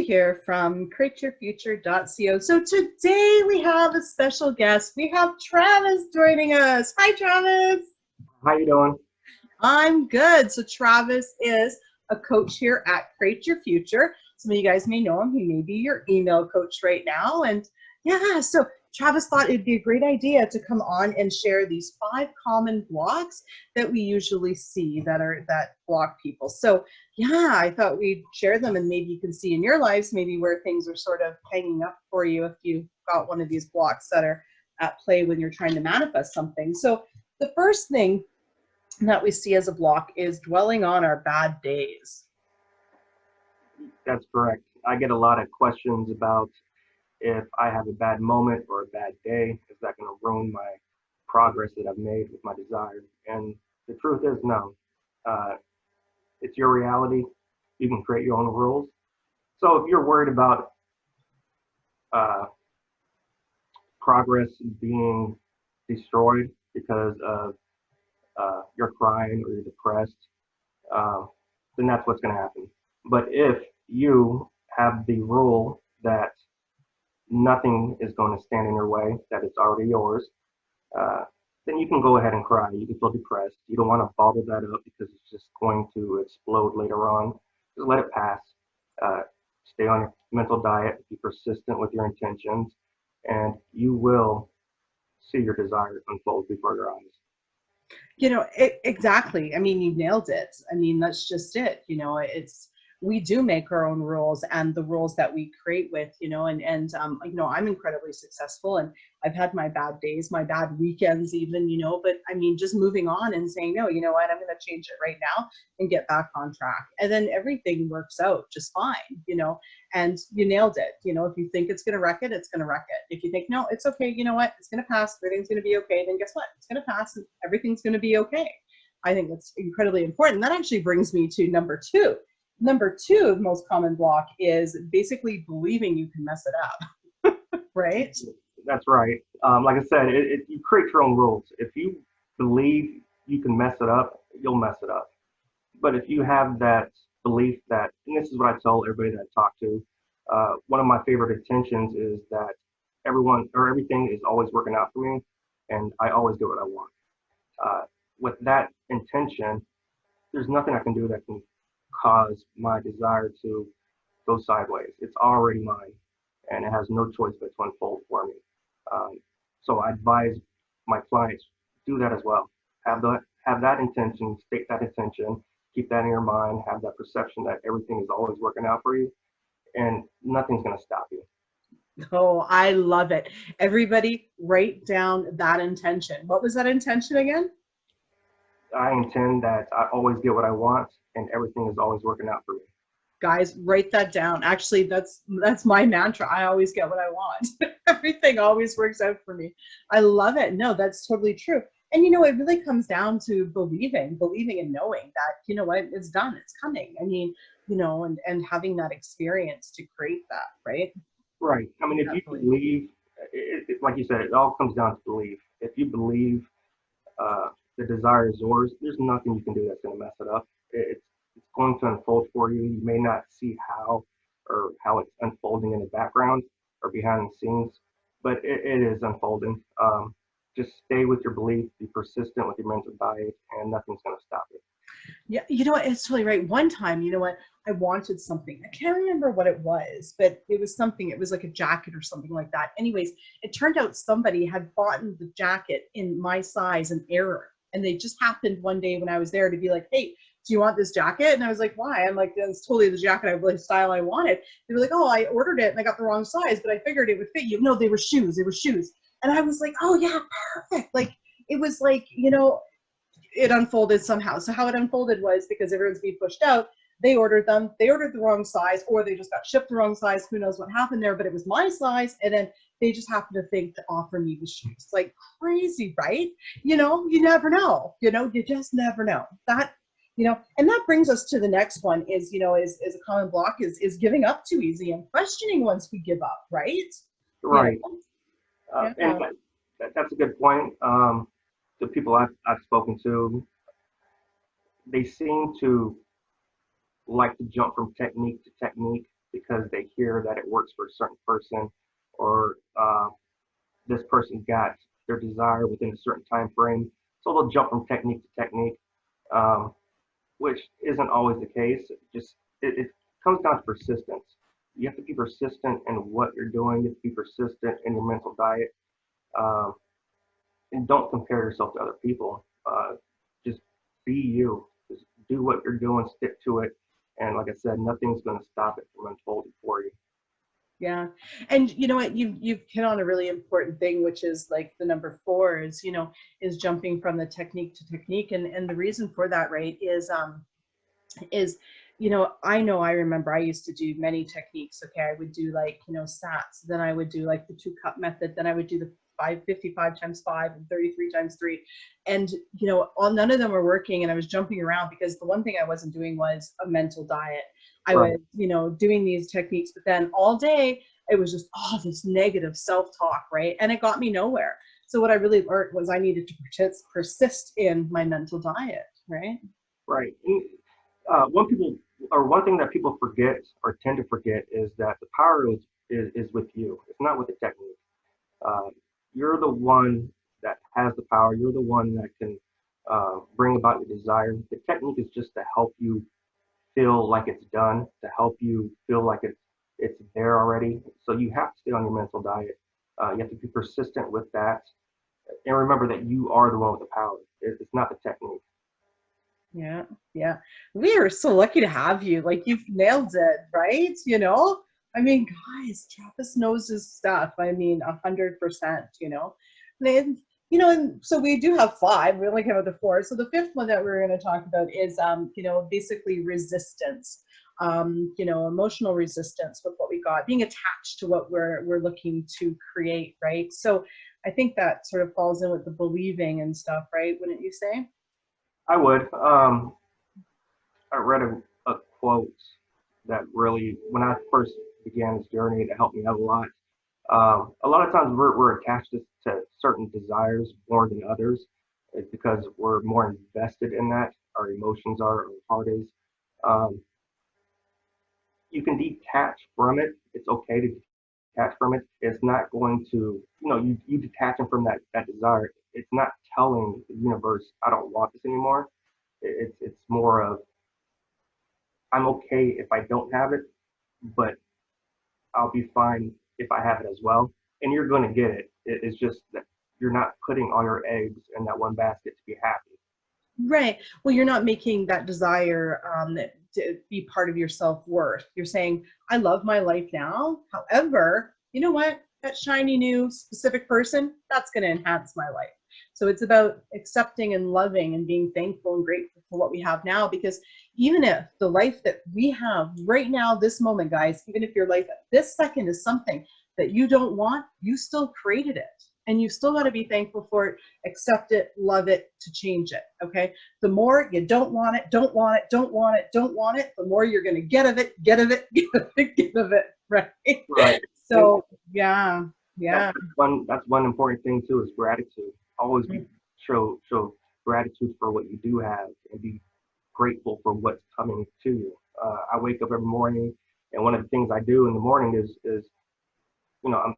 here from createyourfuture.co. So today we have a special guest. We have Travis joining us. Hi, Travis. How you doing? I'm good. So Travis is a coach here at Create Your Future. Some of you guys may know him. He may be your email coach right now. And yeah, so Travis thought it'd be a great idea to come on and share these 5 common blocks that we usually see that block people. So yeah, I thought we'd share them, and maybe you can see in your lives maybe where things are sort of hanging up for you if you've got one of these blocks that are at play when you're trying to manifest something. So the first thing that we see as a block is dwelling on our bad days. That's correct. I get a lot of questions about if I have a bad moment or a bad day, is that going to ruin my progress that I've made with my desire? And the truth is no. It's your reality. You can create your own rules. So if you're worried about progress being destroyed because of you're crying or you're depressed, then that's what's going to happen. But if you have the rule that nothing is going to stand in your way, that it's already yours, then you can go ahead and cry. You can feel depressed. You don't want to bottle that up because it's just going to explode later on. Just let it pass. Stay on your mental diet. Be persistent with your intentions, and you will see your desire unfold before your eyes. You know, exactly. I mean, you nailed it. I mean, that's just it. You know, we do make our own rules, and the rules that we create with, you know, and you know, I'm incredibly successful, and I've had my bad days, my bad weekends even, you know, but I mean, just moving on and saying, no, you know what, I'm going to change it right now and get back on track. And then everything works out just fine, you know, and you nailed it. You know, if you think it's going to wreck it, it's going to wreck it. If you think, no, it's okay, you know what, it's going to pass, everything's going to be okay, then guess what? It's going to pass and everything's going to be okay. I think that's incredibly important. That actually brings me to number 2. Number 2, the most common block is basically believing you can mess it up, right? That's right. Like I said, you create your own rules. If you believe you can mess it up, you'll mess it up. But if you have that belief that, and this is what I tell everybody that I talk to, one of my favorite intentions is that everything is always working out for me, and I always get what I want. With that intention, there's nothing I can do that can cause my desire to go sideways. It's already mine, and it has no choice but to unfold for me. So I advise my clients, do that as well. Have that intention, state that intention, keep that in your mind, have that perception that everything is always working out for you, and nothing's going to stop you. Oh, I love it. Everybody write down that intention. What was that intention again? I intend that I always get what I want, and everything is always working out for me. Guys, write that down. Actually, that's my mantra. I always get what I want. Everything always works out for me. I love it. No, that's totally true. And you know, it really comes down to believing and knowing that, you know what, it's done, it's coming. I mean, you know, and having that experience to create that, right? Right. I mean, if you believe, like you said, it all comes down to belief. If you believe the desire is yours, there's nothing you can do that's going to mess it up. It's going to unfold for you. You may not see how it's unfolding in the background or behind the scenes, but it is unfolding. Just stay with your belief, be persistent with your mental diet, and nothing's going to stop you. Yeah, you know what, it's totally right. One time, you know what, I wanted something. I can't remember what it was, but it was something, it was like a jacket or something like that. Anyways, it turned out somebody had bought the jacket in my size in error. And they just happened one day when I was there to be like, hey, do you want this jacket? And I was like, why? I'm like, that's totally the jacket, the style I wanted. They were like, oh, I ordered it and I got the wrong size, but I figured it would fit you. No, they were shoes. And I was like, oh yeah, perfect. Like, it was like, you know, it unfolded somehow. So how it unfolded was because everyone's being pushed out, they ordered the wrong size, or they just got shipped the wrong size. Who knows what happened there, but it was my size. And then they just happened to think to offer me the shoes. Like, crazy, right? You know, you never know, you know, you just never know that, you know. And that brings us to the next one is, you know, is a common block is giving up too easy and questioning once we give up, right? Right. Yeah. And that's a good point. The people I've spoken to, they seem to like to jump from technique to technique. because they hear that it works for a certain person, or this person got their desire within a certain time frame. So they'll jump from technique to technique, which isn't always the case. It comes down to persistence. You have to be persistent in what you're doing. You have to be persistent in your mental diet, um, and don't compare yourself to other people. Just be you. Just do what you're doing. Stick to it. And like I said, nothing's going to stop it from unfolding for you. Yeah. And you know what, you've hit on a really important thing, which is like the number 4 is, is jumping from the technique to technique. And the reason for that, right, is, I remember I used to do many techniques. Okay. I would do like, sats, then I would do like the 2-cup method, then I would do the 55 times 5 and 33 times 3. And, none of them were working. And I was jumping around because the one thing I wasn't doing was a mental diet. I Right. was, doing these techniques, but then all day it was just all this negative self-talk, right? And it got me nowhere. So what I really learned was I needed to persist in my mental diet, right? Right. And, one thing that people forget or tend to forget is that the power is with you. It's not with the technique. Uh, you're the one that has the power. You're the one that can bring about your desire. The technique is just to help you feel like it's done, to help you feel like it's there already. So you have to stay on your mental diet. You have to be persistent with that, and remember that you are the one with the power. It's not the technique. Yeah, yeah. We are so lucky to have you. Like you've nailed it, right? I mean, guys, Travis knows his stuff. I mean, 100%, And, and so we do have 5. We only have the 4. So the 5th one that we're going to talk about is, basically resistance. Emotional resistance with what we got, being attached to what we're looking to create, right? So I think that sort of falls in with the believing and stuff, right? Wouldn't you say? I would. I read a quote that really, when I first began this journey, it helped me out a lot. A lot of times we're attached to certain desires more than others. It's because we're more invested in that. Our emotions are, our heart is. Um, you can detach from it. It's okay to detach from it. It's not going to, you detaching from that desire. It's not telling the universe, I don't want this anymore. It's more of, I'm okay if I don't have it, but I'll be fine if I have it as well. And you're going to get it. It's just that you're not putting all your eggs in that one basket to be happy. Right. Well, you're not making that desire to be part of your self-worth. You're saying, I love my life now. However, you know what? That shiny new specific person, that's going to enhance my life. So it's about accepting and loving and being thankful and grateful for what we have now. Because even if the life that we have right now, this moment, guys, even if your life at this second is something that you don't want, you still created it. And you still got to be thankful for it, accept it, love it, to change it. Okay. The more you don't want it, don't want it, don't want it, don't want it, the more you're going to get of it, get of it, get of it, get of it. Right. Right. So yeah. Yeah. That's one important thing too, is gratitude. Always show gratitude for what you do have, and be grateful for what's coming to you. I wake up every morning, and one of the things I do in the morning is I'm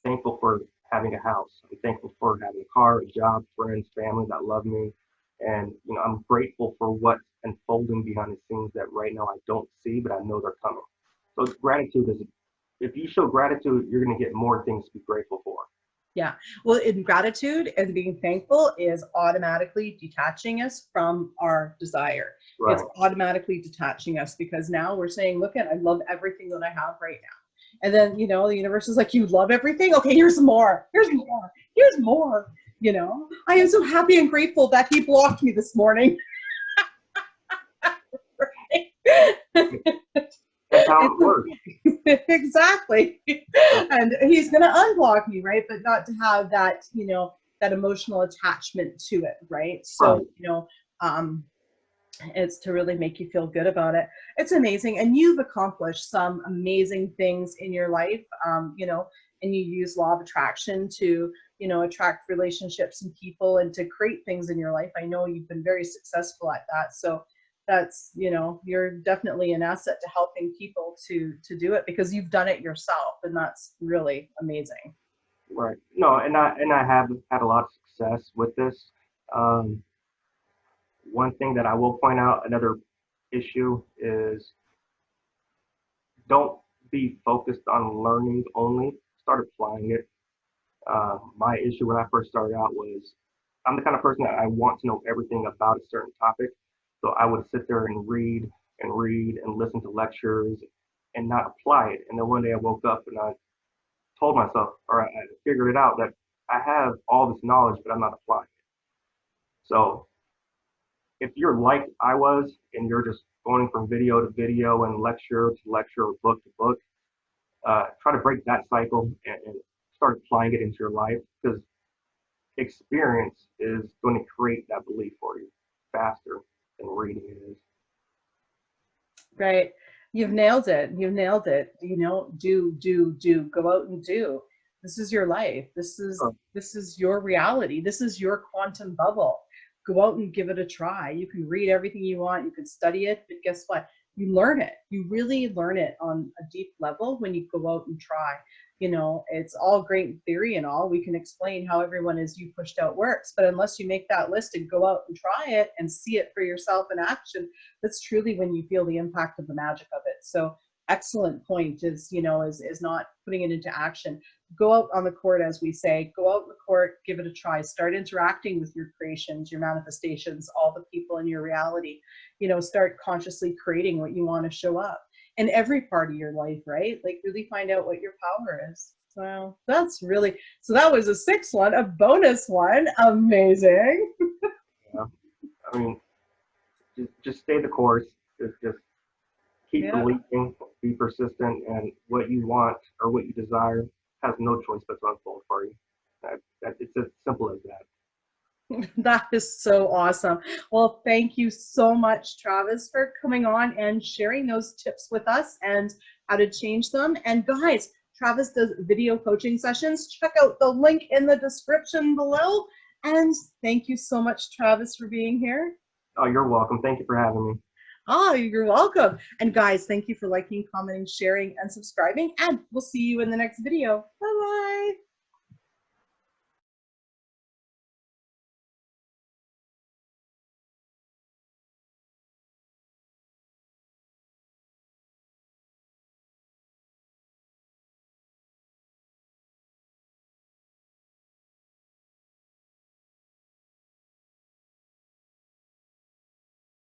thankful for having a house. I'm thankful for having a car, a job, friends, family that love me. And, I'm grateful for what's unfolding behind the scenes that right now I don't see, but I know they're coming. So gratitude if you show gratitude, you're going to get more things to be grateful for. Yeah. Well, in gratitude and being thankful is automatically detaching us from our desire. Right. It's automatically detaching us because now we're saying, look at, I love everything that I have right now. And then, the universe is like, you love everything? Okay, here's more. Here's more. Here's more. I am so happy and grateful that he blocked me this morning. That's how it works. Exactly. And he's going to unblock me, right? But not to have that, that emotional attachment to it, right? So, it's to really make you feel good about it. It's amazing. And you've accomplished some amazing things in your life, and you use law of attraction to, attract relationships and people and to create things in your life. I know you've been very successful at that. So that's, you know, you're definitely an asset to helping people to do it because you've done it yourself, and that's really amazing. Right. No, and I have had a lot of success with this. Um, One thing that I will point out, another issue is don't be focused on learning only. Start applying it. My issue when I first started out was I'm the kind of person that I want to know everything about a certain topic. So I would sit there and read and listen to lectures and not apply it. And then one day I woke up and I told myself, or I figured it out that I have all this knowledge, but I'm not applying it. So if you're like I was and you're just going from video to video and lecture to lecture or book to book, try to break that cycle and start applying it into your life because experience is going to create that belief for you faster than reading it is. Right. You've nailed it. You've nailed it. You know, do. Go out and do. This is your life. This is your reality. This is your quantum bubble. Go out and give it a try. You can read everything you want. You can study it, but guess what? You learn it. You really learn it on a deep level when you go out and try. You know, it's all great in theory and all. We can explain how everyone is you pushed out works, but unless you make that list and go out and try it and see it for yourself in action, that's truly when you feel the impact of the magic of it. So excellent point is, you know, is not putting it into action. Go out on the court, as we say, go out in the court, give it a try, start interacting with your creations, your manifestations, all the people in your reality, you know, start consciously creating what you want to show up in every part of your life, right? Like really find out what your power is. So that's really, so that was a 6th one, a bonus one. Amazing. Yeah. I mean, just stay the course. Just keep Yeah. believing, be persistent, and what you want or what you desire has no choice but to unfold for you. It's as simple as that. That is so awesome. Well, thank you so much, Travis, for coming on and sharing those tips with us and how to change them. And guys, Travis does video coaching sessions. Check out the link in the description below. And thank you so much, Travis, for being here. Oh, you're welcome. Thank you for having me. Oh, you're welcome. And guys, thank you for liking, commenting, sharing, and subscribing. And we'll see you in the next video. Bye-bye.